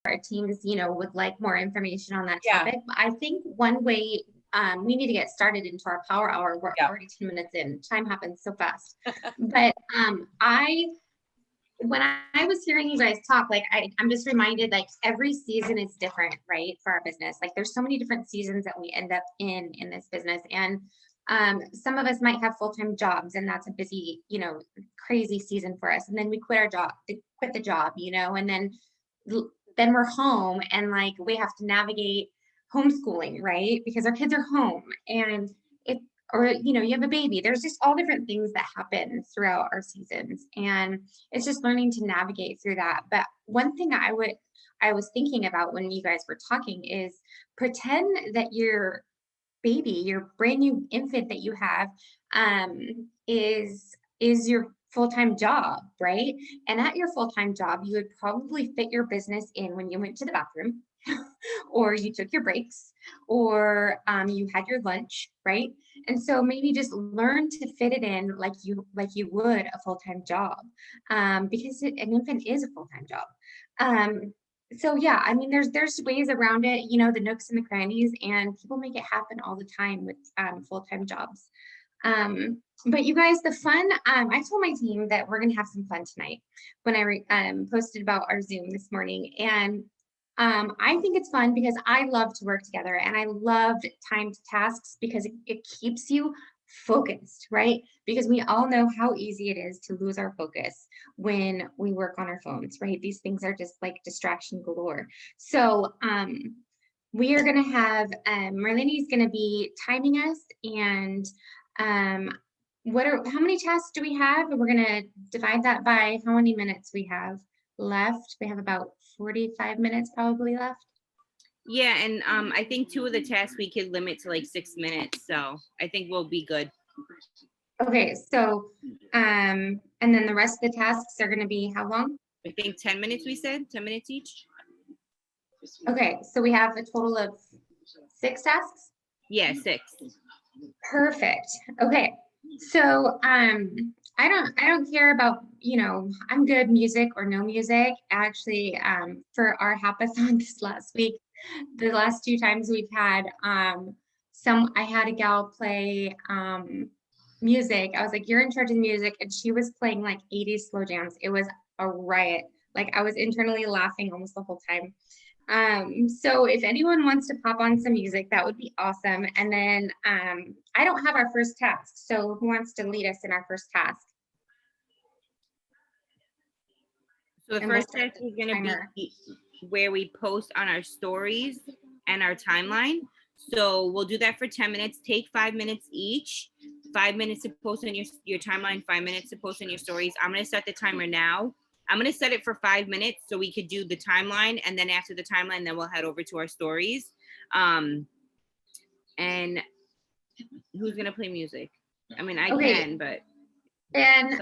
our teams, you know, would like more information on that Yeah. topic. I think one way we need to get started into our power hour. We're Yeah. already 10 minutes in. Time happens so fast. But when I was hearing you guys talk, like I'm just reminded, like every season is different, right? For our business, like there's so many different seasons that we end up in this business, and some of us might have full-time jobs, and that's a busy, you know, crazy season for us. And then we quit the job, you know, and then we're home, and like we have to navigate homeschooling, right? Because our kids are home, and or you know, you have a baby. There's just all different things that happen throughout our seasons, and it's just learning to navigate through that. But one thing I was thinking about when you guys were talking is pretend that your baby, your brand new infant that you have, is your full-time job, right? And at your full-time job, you would probably fit your business in when you went to the bathroom, or you took your breaks, or you had your lunch, right? And so maybe just learn to fit it in like you would a full-time job, because an infant is a full-time job. So yeah, I mean, there's ways around it, you know, the nooks and the crannies, and people make it happen all the time with full-time jobs. But you guys, the fun, I told my team that we're gonna have some fun tonight when I posted about our Zoom this morning. And I think it's fun because I love to work together, and I love timed tasks because it keeps you focused, right? Because we all know how easy it is to lose our focus when we work on our phones, right? These things are just like distraction galore. So we are going to have Marlene's going to be timing us, and how many tasks do we have? And we're going to divide that by how many minutes we have left. We have about 45 minutes probably left. Yeah, and I think 2 of the tasks we could limit to like 6 minutes, so I think we'll be good. Okay, so and then the rest of the tasks are going to be how long? I think 10 minutes. We said 10 minutes each. Okay, so we have a total of 6 tasks. Yeah, 6. Perfect. Okay, so I don't care about, you know, I'm good music or no music. Actually, for our hapathon this last week, the last 2 times we've had I had a gal play music. I was like, you're in charge of the music, and she was playing like 80s slow jams. It was a riot. Like I was internally laughing almost the whole time. So if anyone wants to pop on some music, that would be awesome. And then I don't have our first task, so who wants to lead us in our first task? So the first task is going to be where we post on our stories and our timeline. So we'll do that for 10 minutes. Take 5 minutes each. 5 minutes to post on your timeline, 5 minutes to post on your stories. I'm going to set the timer now. I'm going to set it for 5 minutes so we could do the timeline. And then after the timeline, then we'll head over to our stories. And who's going to play music? I mean, I can, but. And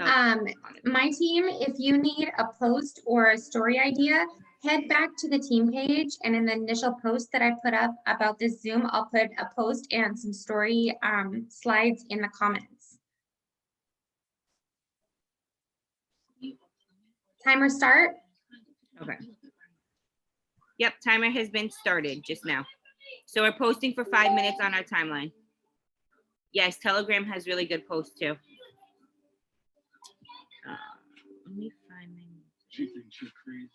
my team, if you need a post or a story idea, head back to the team page, and in the initial post that I put up about this Zoom, I'll put a post and some story slides in the comments. Timer start. Okay. Yep, timer has been started just now. So we're posting for 5 minutes on our timeline. Yes, Telegram has really good posts too. Only 5 minutes. She thinks you're crazy.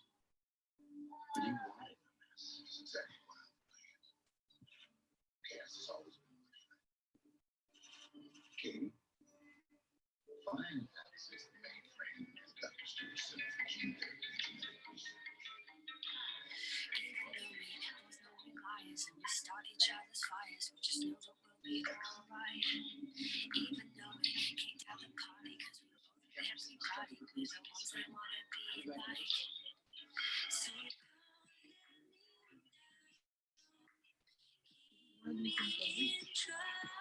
We start each other's fires, we just know that we'll be alright. Even though we kicked out the party, cause we both everybody, we're the ones they wanna be like. So let me in trouble.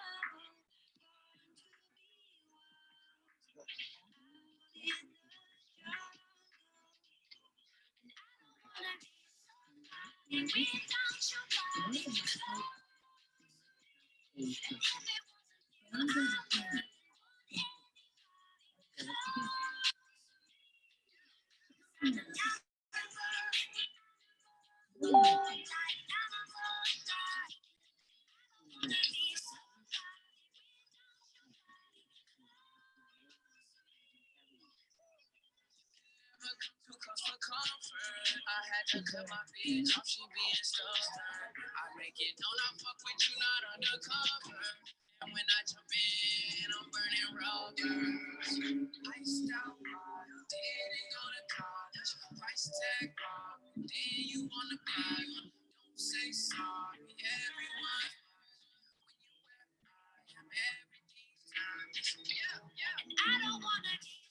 to cut my bitch off, she being stubborn. I make it known I fuck with you, not undercover. And when I jump in, I'm burning rubber. Iced out, didn't go to college. Price tag wrong, then you wanna buy. Don't say sorry, everyone. When you have everything's time. Yeah. And I don't wanna be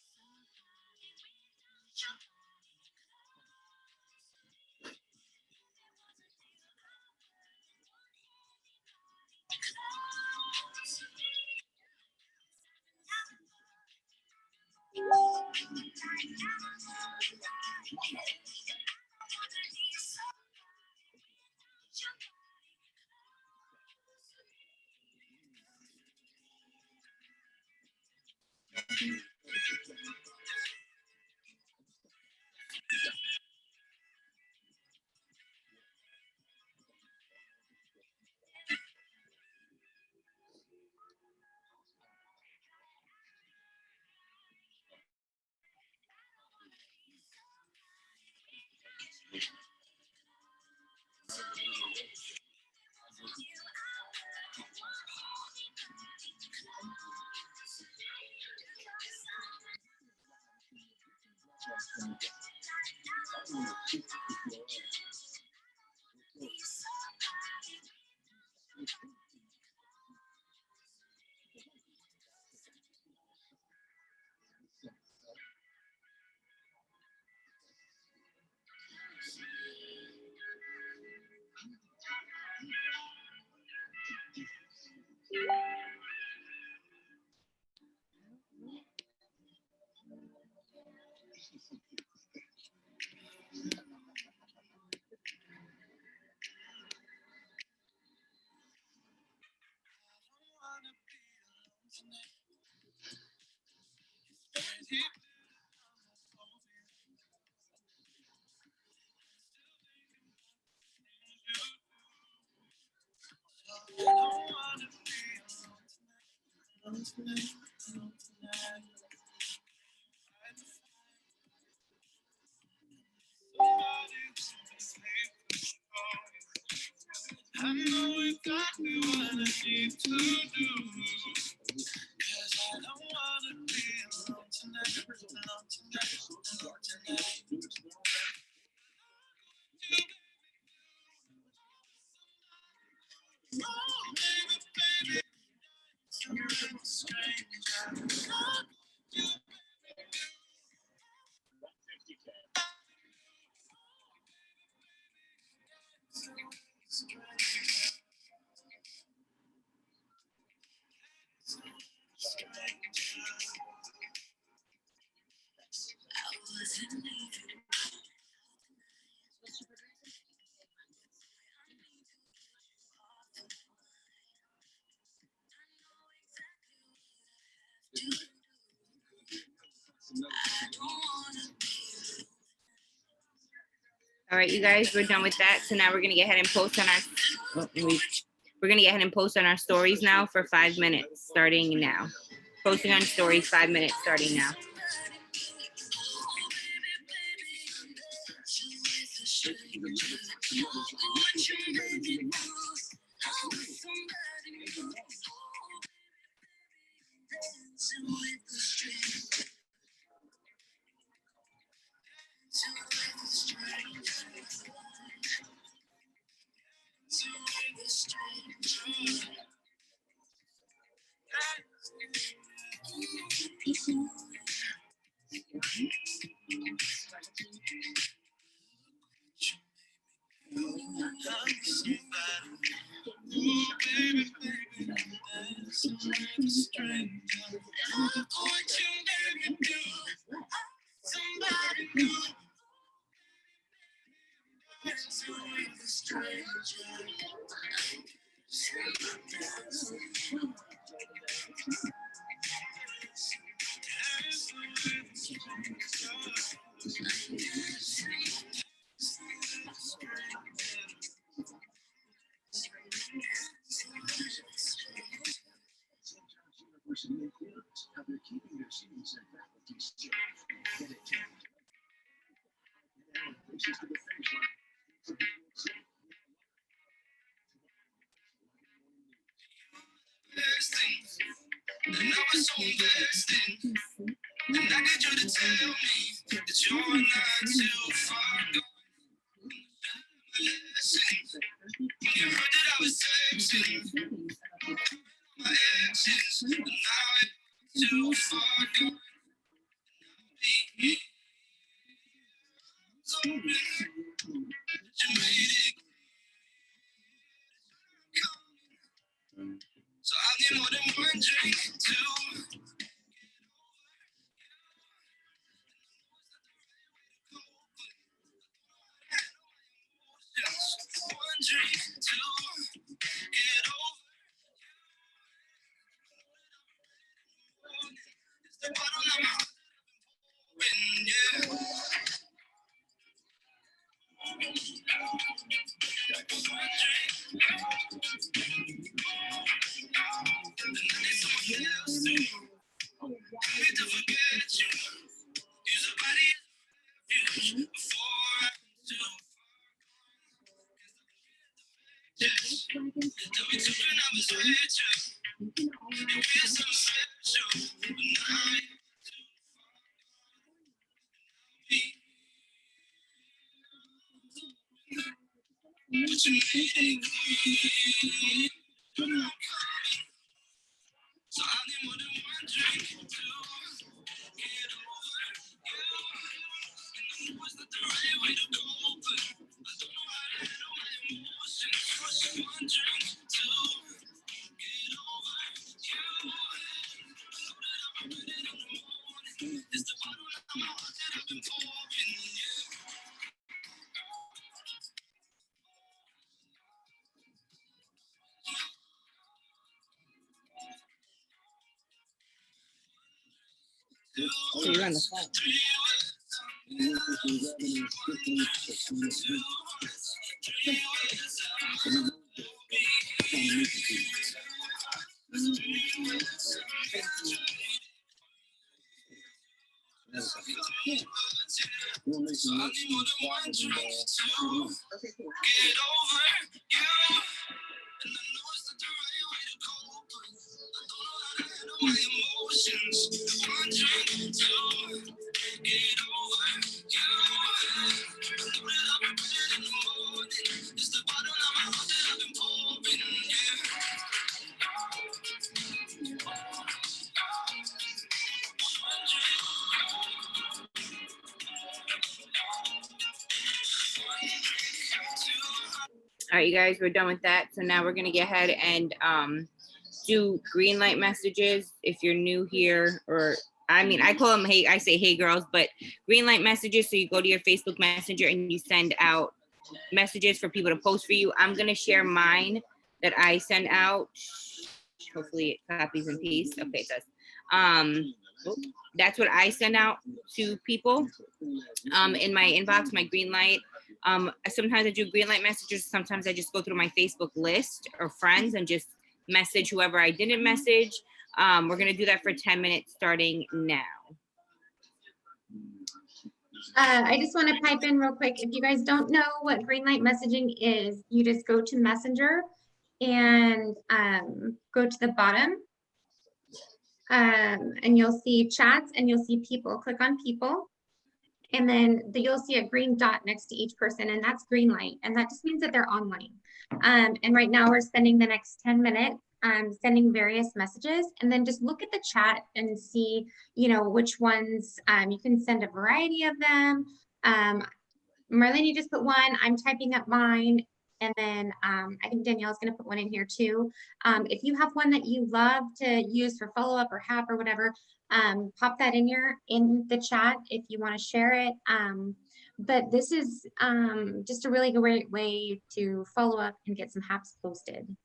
I know exactly what I need to do. Cause I don't wanna be alone tonight, alone tonight, alone tonight. Oh, baby, you're a stranger. All right, you guys, we're done with that. So now we're gonna get ahead and post on our we're gonna get ahead and post on our stories now for 5 minutes starting now. Posting on stories 5 minutes starting now. How they're keeping their students and faculty safe, dedicated, and places to the finish line. And I was so invested, and I need you to tell me that you're not too far gone. Lessons. You heard that I was sexing my exes, and now it's too far gone. Sorry, you made it. So I need more than one drink, two. Just one drink, two. Get over the bottle of my wind, yeah. One drink, and I need someone else too. I need to forget you. Use a body as refuge before I do. Yes, tell me to when I was with you. You feel so special, but now you be. But you made it clear. So I need more than one drink to get over you. And I know it's not the right way to go, but I don't know how to handle my emotions. Just one drink to get over you. I know that I'm ready in the morning. It's the bottle of my heart that I've been pouring, yeah. So you're on the phone. So I need more than one drink to get over you. And I know it's not the right way to go, but I don't know how to handle my emotions. One drink to get over you. I know that I'll be better in the morning. It's the bottle of my heart that I've been pouring, yeah. All right, you guys, we're done with that. So now we're gonna get ahead and do green light messages. If you're new here, or I mean, I call them, hey, I say, hey girls, but green light messages. So you go to your Facebook Messenger and you send out messages for people to post for you. I'm gonna share mine that I send out. Hopefully it copies and pastes. Okay, it does. That's what I send out to people in my inbox, my green light. Sometimes I do green light messages. Sometimes I just go through my Facebook list or friends and just message whoever I didn't message. We're gonna do that for 10 minutes starting now. I just want to pipe in real quick. If you guys don't know what green light messaging is, you just go to Messenger and go to the bottom and you'll see chats and you'll see people. Click on people. And then you'll see a green dot next to each person, and that's green light. And that just means that they're online. And right now we're spending the next 10 minutes sending various messages, and then just look at the chat and see, you know, which ones you can send a variety of them. Marlene, you just put one. I'm typing up mine. And then I think Danielle's going to put one in here too. If you have one that you love to use for follow-up or HAP or whatever, pop that in the chat if you want to share it. But this is just a really great way to follow up and get some HAPs posted.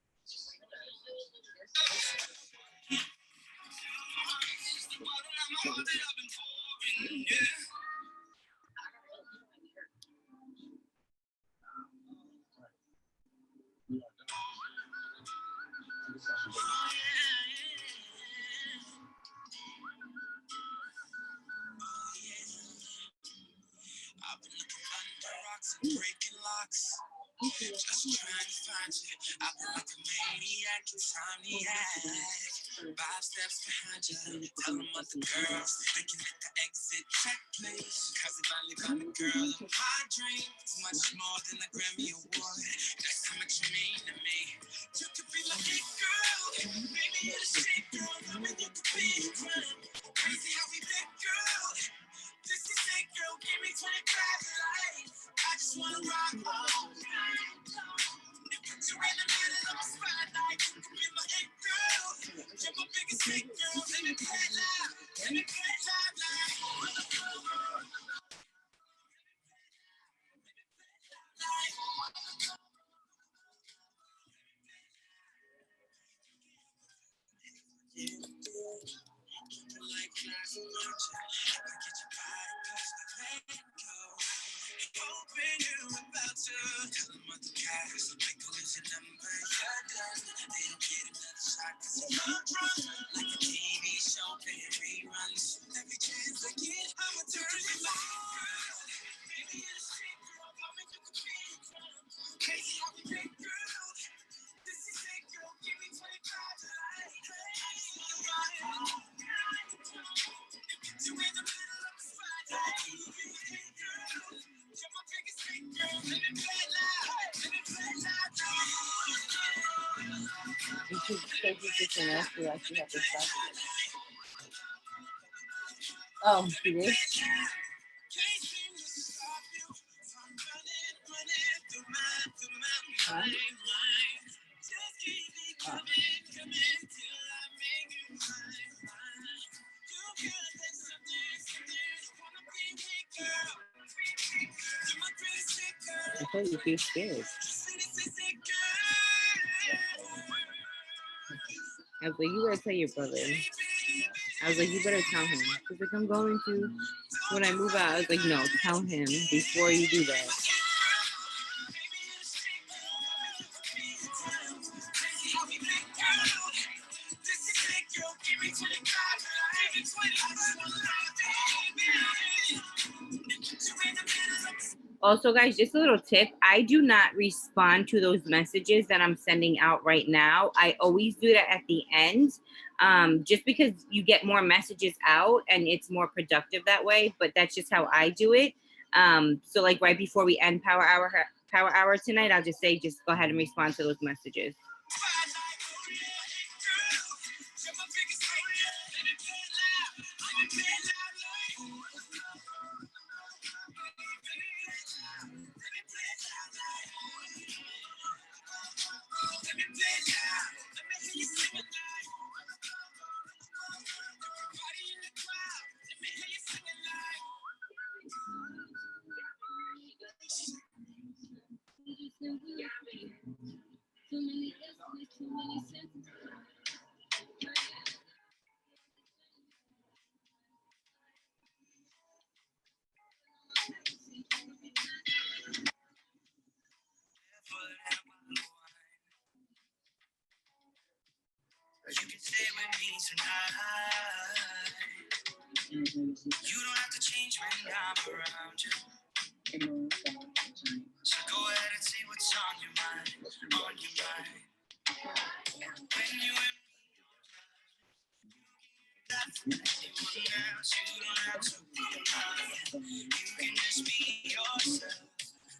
I've been looking under rocks and breaking locks. Just trying to find you. I've been like a maniac, insomniac. 5 steps behind you. Tell them what the girls. They can hit the exit check, please. Cause they finally found the girl of my dream. It's much more than a Grammy Award. That's how much you mean to me. You could be my big girl. Maybe you're the shit girl. I mean, you could be a crime. Crazy how we big girl. This is it, girl. Give me 25 life. I just wanna rock all night long. Put you in the middle of my spotlight. You can be my it girl. You're my biggest hit girl. Let me play it loud. Let me play it loud, loud. Like flies in nature, I get your body touch the rainbow. Hoping you're about to tell them what the cast. Make a lose your number, you're done. They don't get another shot 'cause you're drunk. Like a TV show playing reruns. Every chance I get, I'ma turn it on. Baby, you're the shit, girl. I mean, you could be a crime. Crazy how we big girl. This is it, girl. Give me 25 to life. You in the middle of the spotlight. Girl, you're my biggest hit, girl. Let me play it loud. Let me play it loud. You should take this to the next you actually have to stop it. Oh, she did? Huh? Oh. I told you she was scared. I was like, you better tell your brother. I was like, you better tell him. She's like, I'm going to. When I move out, I was like, no, tell him before you do that. Also, guys, just a little tip. I do not respond to those messages that I'm sending out right now. I always do that at the end, just because you get more messages out and it's more productive that way. But that's just how I do it. So like right before we end Power Hour tonight, I'll just say, just go ahead and respond to those messages. You can stay with me tonight. You don't have to change when I'm around you. So go ahead and say what's on your mind, on your mind. When you and me, that's anyone else. You don't have to be mine. You can just be yourself.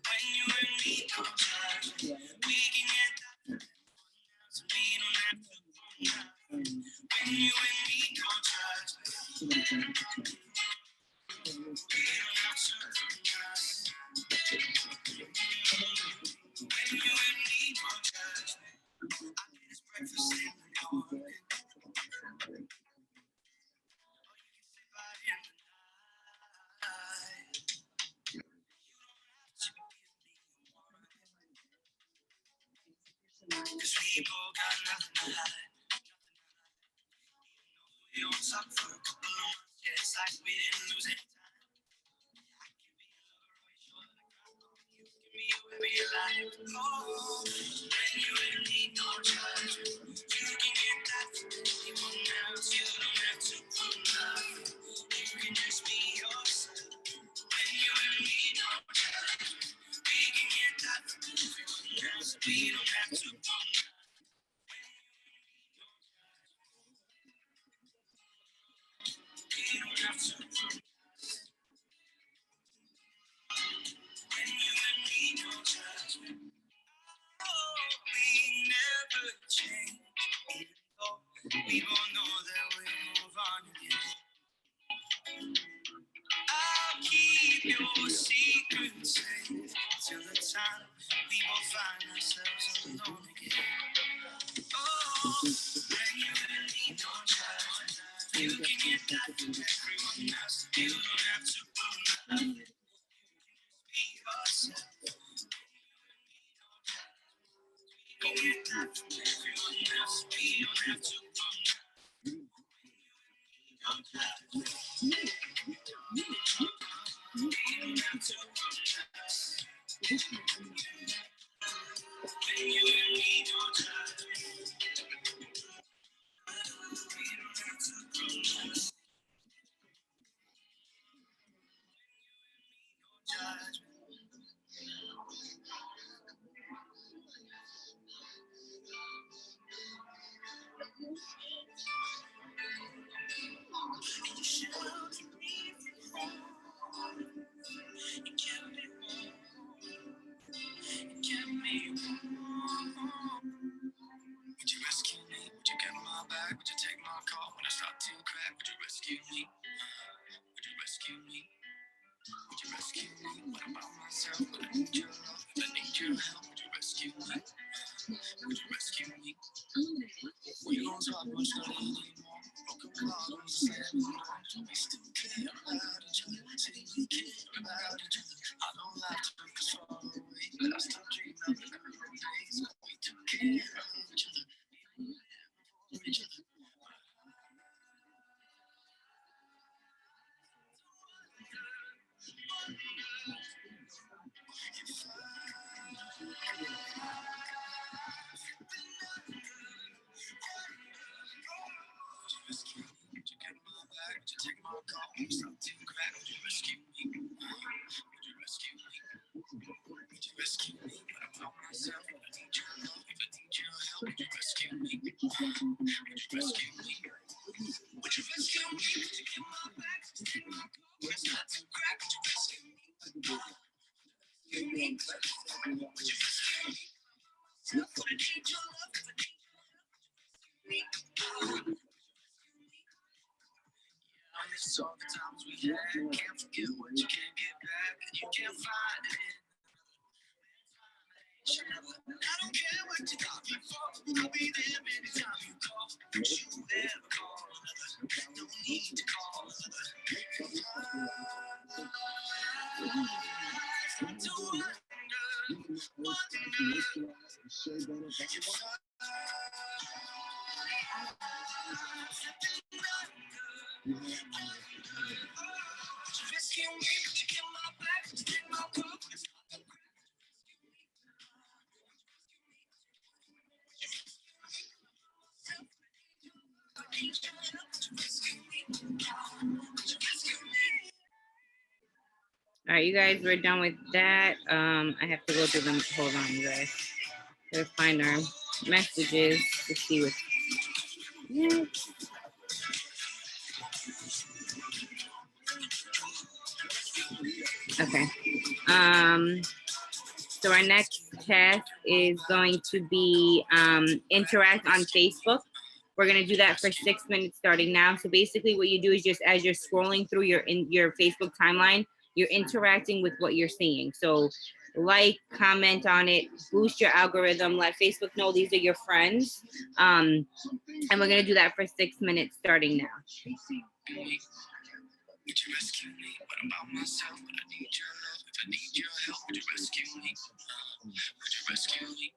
When you and me go touch, we can get that. So we don't have to be mine. When you and me go touch, we don't have to be mine. When you and me go touch, I get this breakfast in the morning. Or you can sit by in the night. You don't have to give me one. 'Cause we both got nothing to hide. We don't talk for a couple of months. Yeah, it's like we didn't lose any time. I can be a lover, always sure that I got on. You can be whoever you like. Oh, when you and me don't judge, you can get that from anyone else. You don't have to prove nothing. You can just be yourself. When you and me don't judge, we can get that from anyone We don't have to. We don't have to. When you and me don't judge. Oh, we never change. Even though we both know that we'll move on again. I'll keep your secret safe till the time we both find ourselves alone again. Oh, when you and me don't judge, you can get that from everyone else. You don't have to prove nothing. Be yourself. You can get that from everyone else. We don't have to prove nothing. Don't judge. We don't have to prove nothing. When you and me don't judge, we don't have to prove nothing. Judge. You shelter me from harm. You kept me warm. You kept me warm. Would you rescue me? Would you get on my back? Would you take my call when I start to crack? Would you rescue me? Would you rescue me? Would you rescue me? What about myself? Would I need your love? Would I need your help? Would you rescue me? Would you rescue me? We don't talk much anymore. Broken bottles, slamming doors. We still care about each other. Say we care about each other. I know life took us far away, but I still dream of the good old days when we took care of each other. We were there for each other. Rescue me, would you get on my back? Would you take my call when I start to crack? Would you rescue me? Would you rescue me? Would you rescue me? What about myself? Would I need your love? Would I need your help? Would you rescue me? Would you rescue me? Would you rescue me? Would you get my back? Would you take my call when I start to crack? Would you rescue me? Would you rescue me? Would you rescue me? Would I need your love? Would I need your help? I miss all the times we had. Can't forget what you can't get back, and you can't find it. I don't care what you got me for. I'll be there anytime you call. Don't you ever call another. No need to call another. I start to wonder. Rescue me, but you get my back, you take my cup. All right, you guys, we're done with that. I have to go through them. Hold on, you guys. Gotta find our messages to see what's next. Okay. So our next task is going to be interact on Facebook. We're gonna do that for 6 minutes starting now. So basically what you do is just as you're scrolling through your Facebook timeline, you're interacting with what you're seeing. So like, comment on it, boost your algorithm, let Facebook know these are your friends. And we're gonna do that for 6 minutes starting now. Would you rescue me? What about myself? Would I need your love? If I need your help, would you rescue me? Would you rescue me?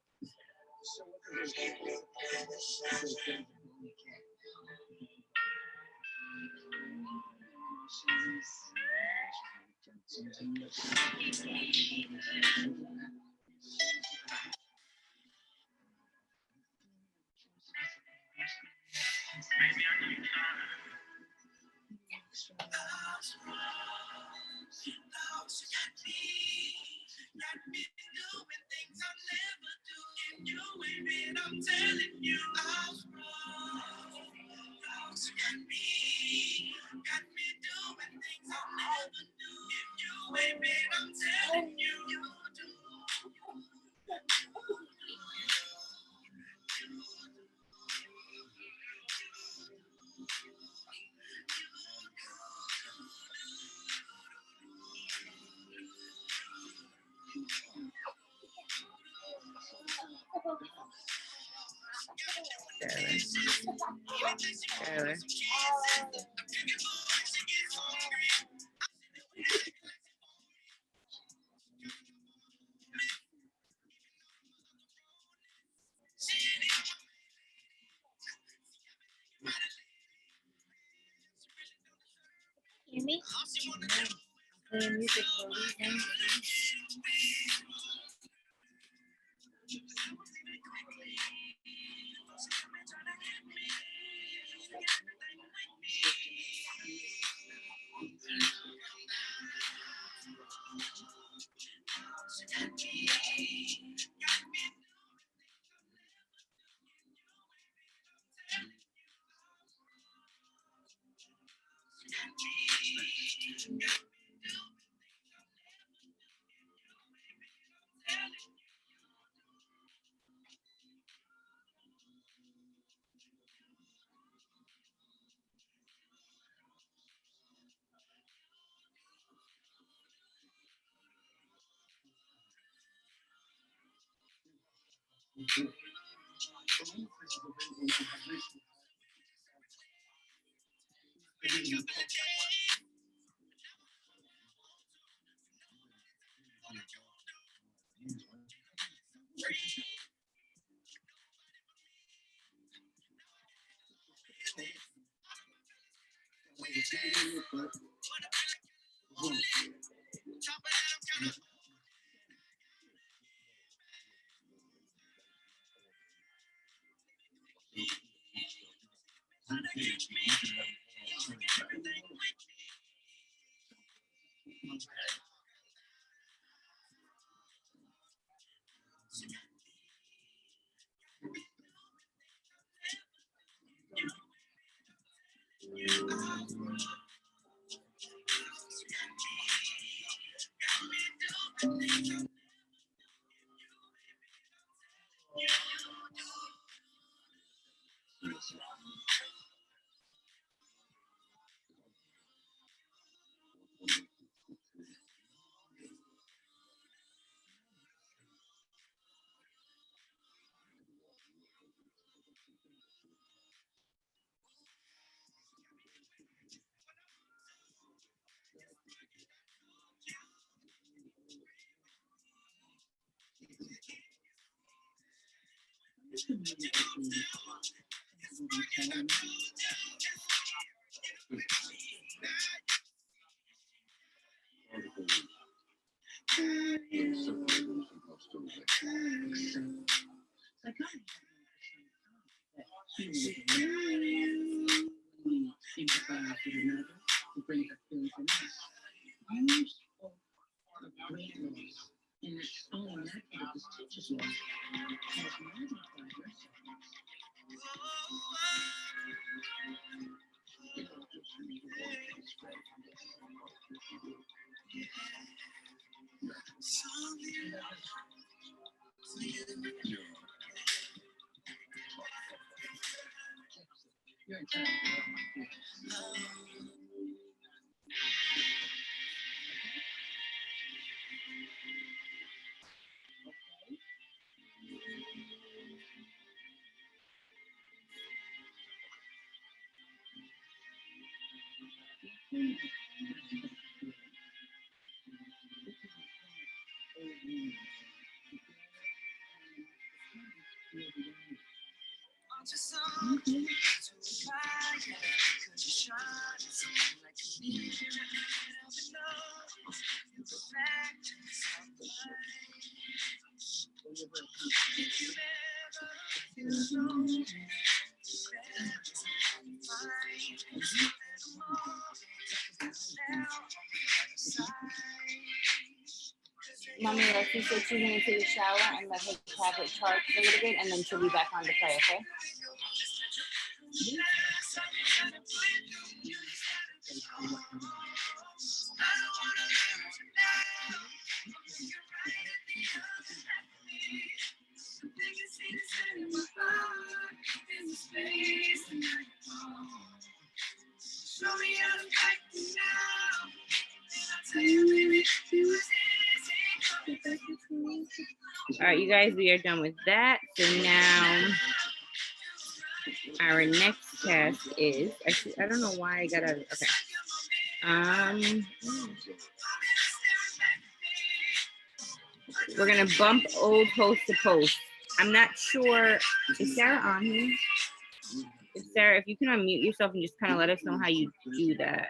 Maybe I need time. Let me doing things I never do. Taylor. Hear me? Playing music for a reason. Mommy, Alexi said she's gonna take a shower and let her tablet charge for a little bit, and then she'll be back on to play. Okay. All right, you guys, we are done with that. So now our next task is, actually, I don't know why I got out of, okay. We're gonna bump old host to post. I'm not sure, is Sarah on here? Sarah, if you can unmute yourself and just kind of let us know how you do that.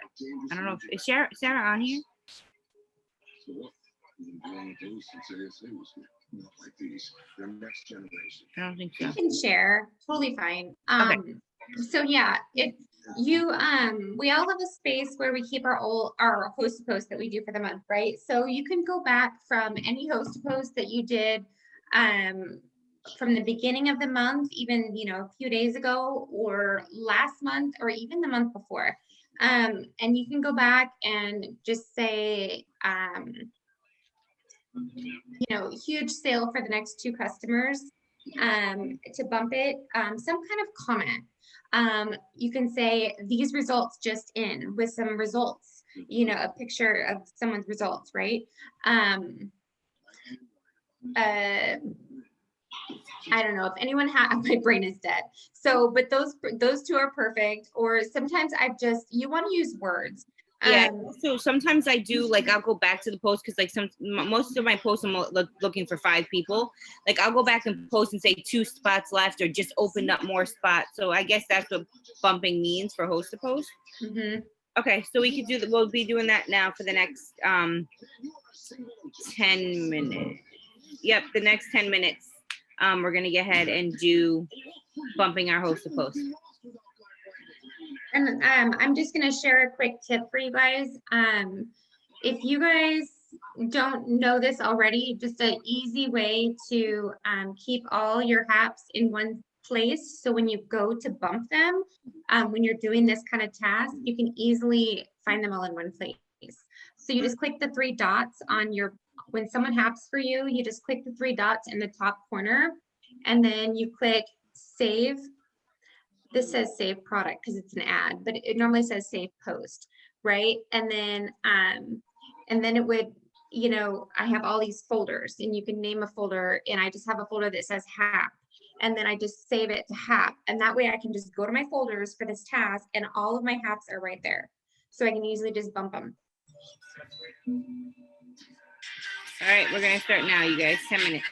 I don't know, is Sarah on here? I don't think so. You can share, totally fine. Okay. So yeah, if you we all have a space where we keep our host to post that we do for the month, right? So you can go back from any host to post that you did from the beginning of the month, even a few days ago, or last month, or even the month before. And you can go back and just say huge sale for the next 2 customers, to bump it, some kind of comment. You can say these results just in with some results, a picture of someone's results, right? I don't know if anyone my brain is dead. So, but those 2 are perfect. Or sometimes you want to use words. Yeah, so sometimes I do, like, I'll go back to the post because, like, most of my posts I'm looking for 5 people. Like, I'll go back and post and say 2 spots left or just opened up more spots. So I guess that's what bumping means for host to post. Mm-hmm. Okay, so we could do that. We'll be doing that now for the next 10 minutes. Yep, the next 10 minutes. We're gonna get ahead and do bumping our host to post. And I'm just going to share a quick tip for you guys. If you guys don't know this already, just an easy way to keep all your HAPs in one place. So when you go to bump them, when you're doing this kind of task, you can easily find them all in one place. So you just click the 3 dots on when someone HAPs for you, you just click the 3 dots in the top corner, and then you click save. This says save product because it's an ad, but it normally says save post, right? And then it would, I have all these folders, and you can name a folder, and I just have a folder that says HAP, and then I just save it to HAP, and that way I can just go to my folders for this task, and all of my HAPs are right there, so I can easily just bump them. All right, we're gonna start now, you guys. 10 minutes.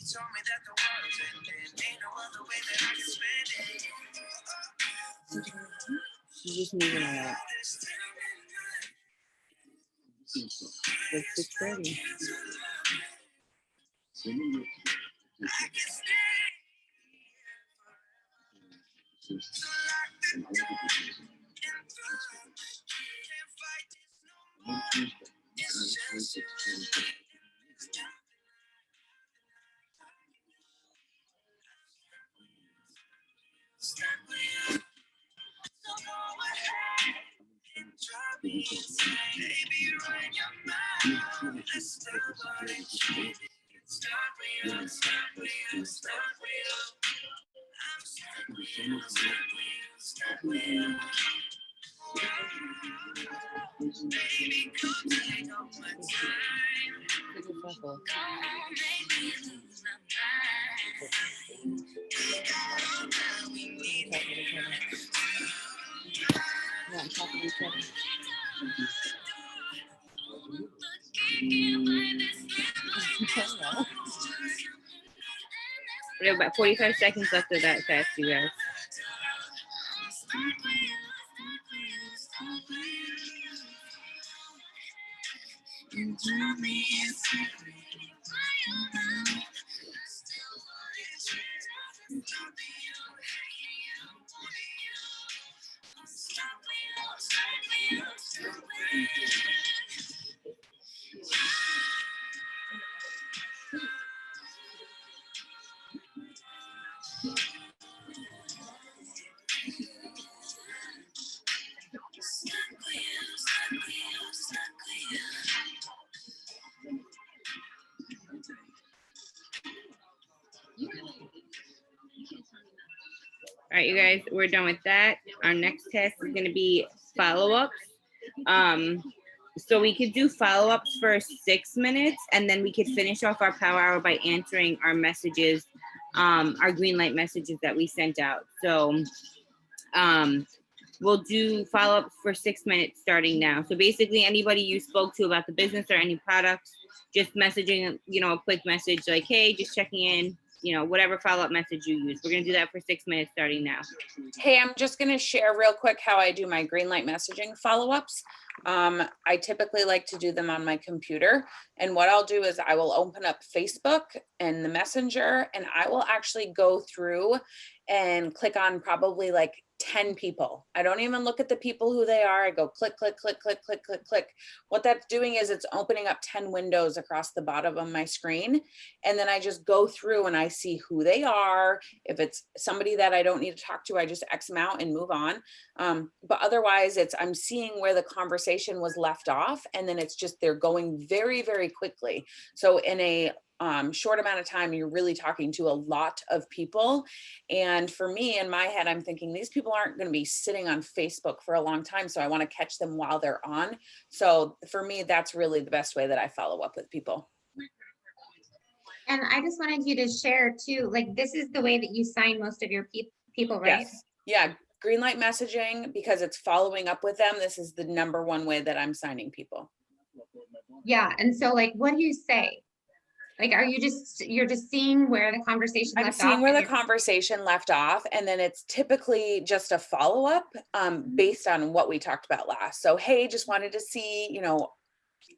told me that the world's ending. Ain't no other way that I can spend it. She's just moving a lot. It's 6:30. We have about 45 seconds left of that fast, you guys. All right, you guys, we're done with that. Our next test is going to be follow-ups. So we could do follow-ups for 6 minutes, and then we could finish off our power hour by answering our messages, our green light messages that we sent out. So we'll do follow-ups for 6 minutes starting now. So basically, anybody you spoke to about the business or any products, just messaging, you know, a quick message like, hey, just checking in, you know, whatever follow-up message you use. We're going to do that for 6 minutes starting now. Hey, I'm just going to share real quick how I do my green light messaging follow-ups. I typically like to do them on my computer. And what I'll do is I will open up Facebook and the Messenger, and I will actually go through and click on probably like 10 people. I don't even look at the people who they are. I go click, click, click, click, click, click, click. What that's doing is it's opening up 10 windows across the bottom of my screen. And then I just go through and I see who they are. If it's somebody that I don't need to talk to, I just X them out and move on. But otherwise I'm seeing where the conversation was left off, and then it's just, they're going very, very quickly. So in a short amount of time, you're really talking to a lot of people. And for me, in my head, I'm thinking these people aren't going to be sitting on Facebook for a long time. So I want to catch them while they're on. So for me, that's really the best way that I follow up with people. And I just wanted you to share too, like, this is the way that you sign most of your people, right? Yes. Yeah. Green light messaging, because it's following up with them. This is the #1 way that I'm signing people. Yeah. And so like, what do you say? Like, you're just seeing where the conversation left off? I'm seeing where the conversation left off, and then it's typically just a follow-up based on what we talked about last. So, hey, just wanted to see, you know,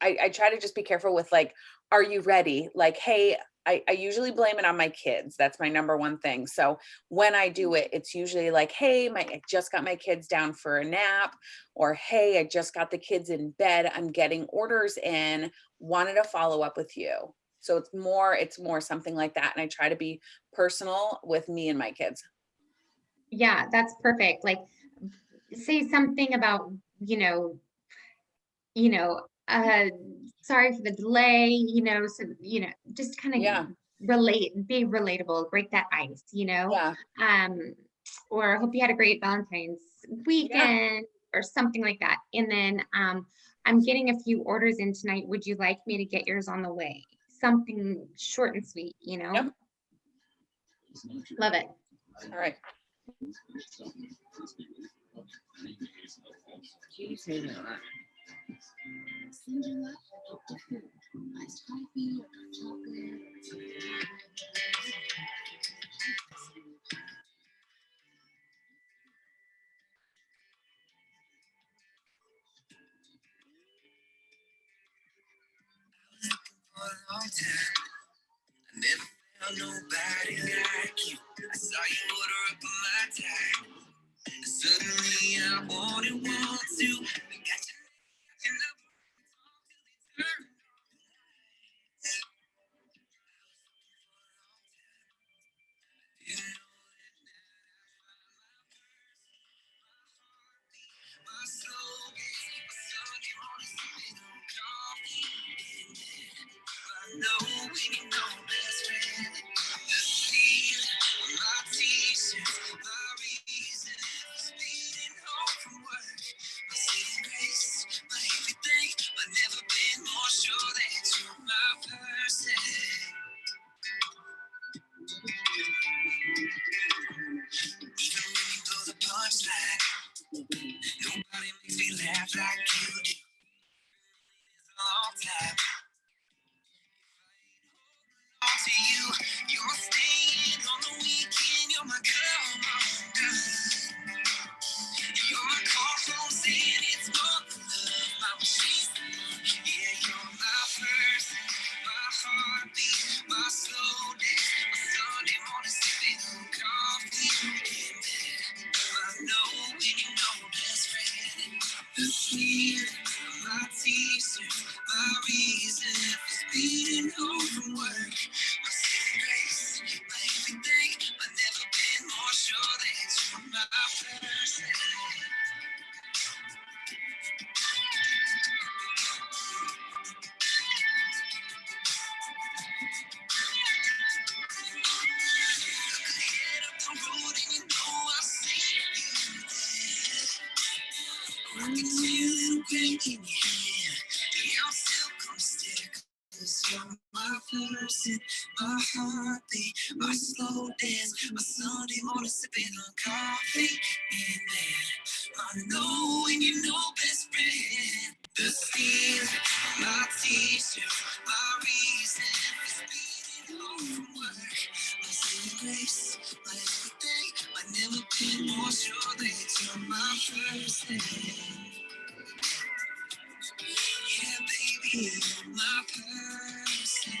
I try to just be careful with like, are you ready? Like, hey, I usually blame it on my kids. That's my #1 thing. So when I do it, it's usually like, hey, I just got my kids down for a nap, or hey, I just got the kids in bed. I'm getting orders in, wanted to follow up with you. So it's more something like that. And I try to be personal with me and my kids. Yeah, that's perfect. Like, say something about, sorry for the delay, so, just kind of Yeah. be relatable, break that ice, Yeah. or hope you had a great Valentine's weekend or something like that. And then, I'm getting a few orders in tonight. Would you like me to get yours on the way? Something short and sweet, Yep. Love it. All right. time. I never found nobody like you. I saw you order up on my time. And suddenly I wanted one too. I got your number. Nobody makes me laugh like you do. Long time on to you. You're staying on the weekend. You're my come on girl. You're my call home saying it's more than love. My machine. Yeah, you're my person, my heartbeat, my slow dance, my Sunday morning sipping on coffee. In bed, I know when you know best friend. The feeling of my t-shirt, my reason for speeding home from work. My saving grace, my everything. I've never been more sure that you're my person. Head up the road and you know I see you there. I can see a little pain in your hand. Yeah, I'm still gonna stick. 'Cause you're my person, my heartbeat, my slow dance, my Sunday morning sipping on coffee. And then I know when you know best friend. The feel, my t-shirt, my reason for speeding home from work. My saving grace, my everything. I've never been more sure that you're my person. Yeah, baby, you're my person.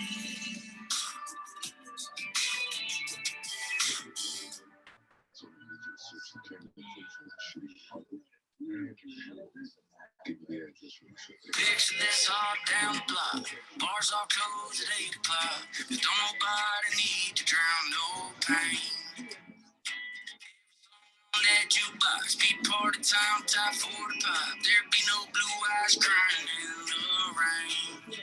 Picture this all down the block. Bars all closed at 8 o'clock. But don't nobody need to drown no pain. On that jukebox, be part of time, top 45. There'd be no blue eyes crying in the rain.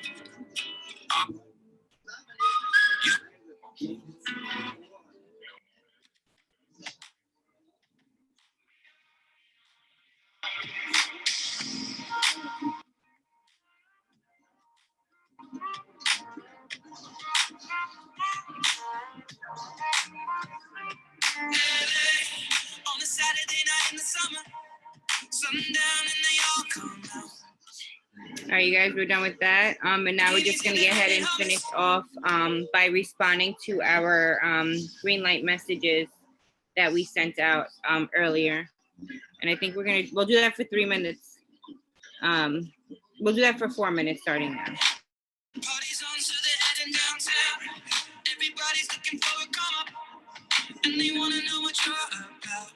On a Saturday night in the summer, sundown and they all come out. All right, you guys, we're done with that. And now we're just gonna get ahead and finish off by responding to our green light messages that we sent out earlier. And I think we'll do that for 3 minutes. We'll do that for 4 minutes starting now. Party's on, so they're heading downtown. Everybody's looking for a come up, and they wanna know what you're about.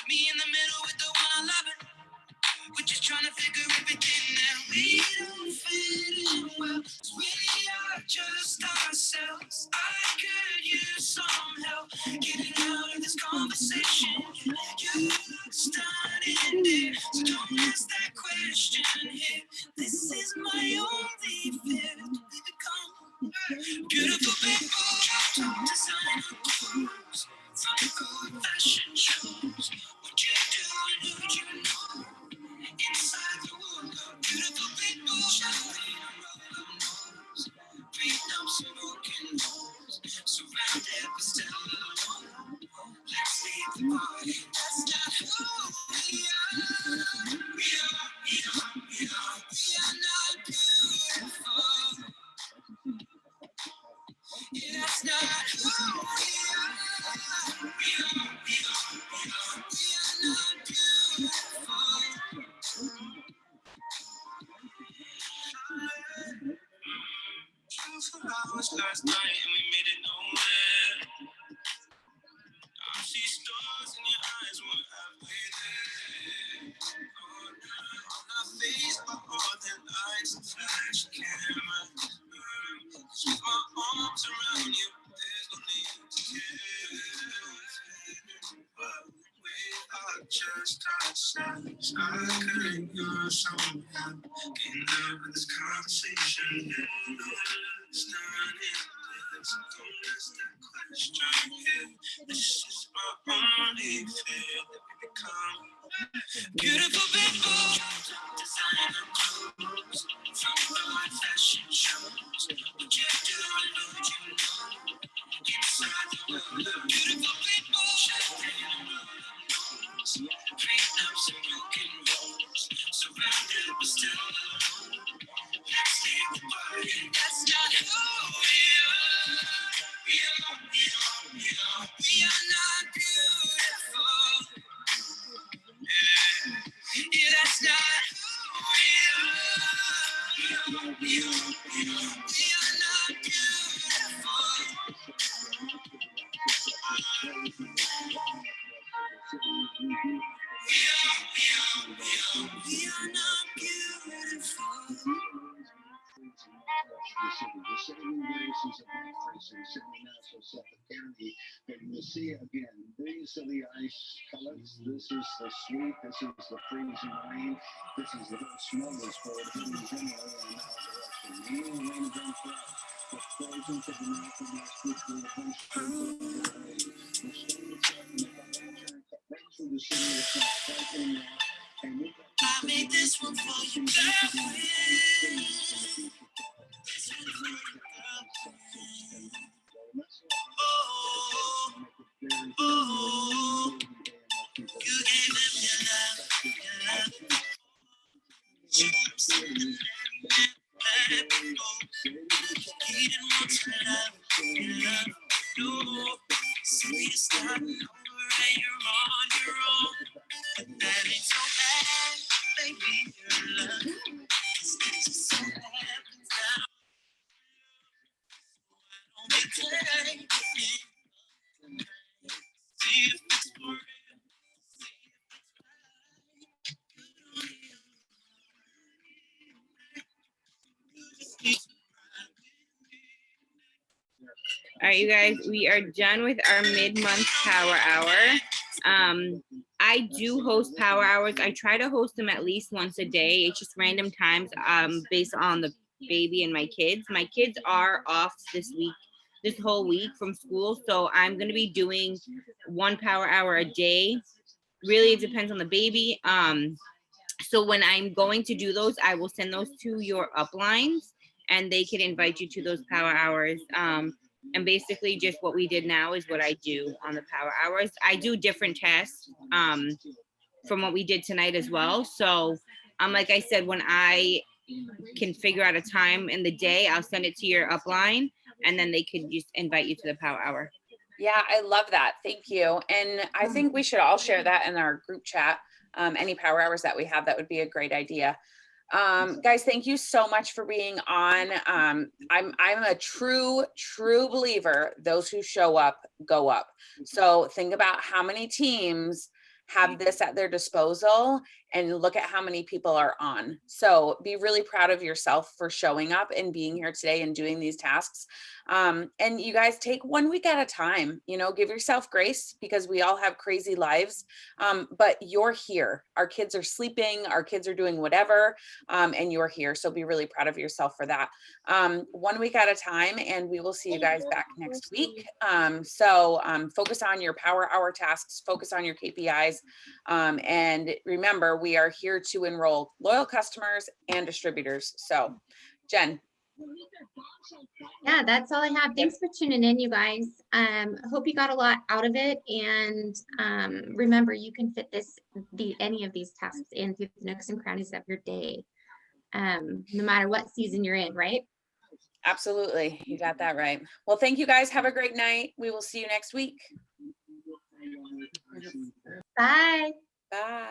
Me in the middle with the one I love it. We're just trying to figure everything out. We don't fit in well, 'cause we are just ourselves. I could use some help getting out of this conversation. You look stunning there, so don't ask that question here. This is my only fear, to be become beautiful people, designer clothes, from good fashion shows. What you do and who you know. Inside the world of beautiful people, shouting a roll of nose, breathing up some broken bones, surrounded but still alone. Let's leave the party. That's not who we are. We are not beautiful. Yeah, that's not who we are. Beautiful people, designer clothes, from worldwide fashion shows. What you do, I know that you know. Inside the world of beautiful people, champagne rose, prenups and broken homes, surrounded but still alone. Let's leave the party. That's not who we are. We are not beautiful. Yeah, that's not who we are. We are not beautiful. We are not beautiful. The saving grace is a breakfast in City National Suffolk County. And you see again, these are the ice pellets. This is the sweet. This is the freezing rain. This is the smorgasbord hitting generally in our direction. New rain event for us. The frozen to the north and west, which will eventually blow away. The storm is set, and the avalanche cut right through the city. It's not quite in there. And we got I made this one for you, girlfriend. Oh, oh, you gave him your love, your love. You he didn't want your love, your love. No, so you start over and you're on your own. But that ain't so bad, baby, your love. It's just so happens now. Don't be taking it. See if it's for real. All right, you guys, we are done with our mid-month power hour. I do host power hours. I try to host them at least once a day. It's just random times based on the baby and my kids. My kids are off this week, this whole week from school. So I'm going to be doing one power hour a day. Really, it depends on the baby. So when I'm going to do those, I will send those to your uplines and they can invite you to those power hours. And basically just what we did now is what I do on the power hours. I do different tests from what we did tonight as well. So like I said, when I can figure out a time in the day, I'll send it to your upline and then they could just invite you to the power hour. Yeah, I love that. Thank you. And I think we should all share that in our group chat. Any power hours that we have, that would be a great idea. Guys, thank you so much for being on. I'm a true believer. Those who show up, go up. So think about how many teams have this at their disposal and look at how many people are on. So be really proud of yourself for showing up and being here today and doing these tasks. And you guys take 1 week at a time, give yourself grace because we all have crazy lives. But you're here. Our kids are sleeping, our kids are doing whatever, and you're here. So be really proud of yourself for that. 1 week at a time, and we will see you guys back next week. So focus on your power hour tasks, focus on your KPIs. And remember, we are here to enroll loyal customers and distributors. So Jen. Yeah, that's all I have. Thanks for tuning in, you guys. Hope you got a lot out of it. And remember, you can fit any of these tasks in through the nooks and crannies of your day, no matter what season you're in, right? Absolutely. You got that right. Well, thank you guys. Have a great night. We will see you next week. Bye. Bye.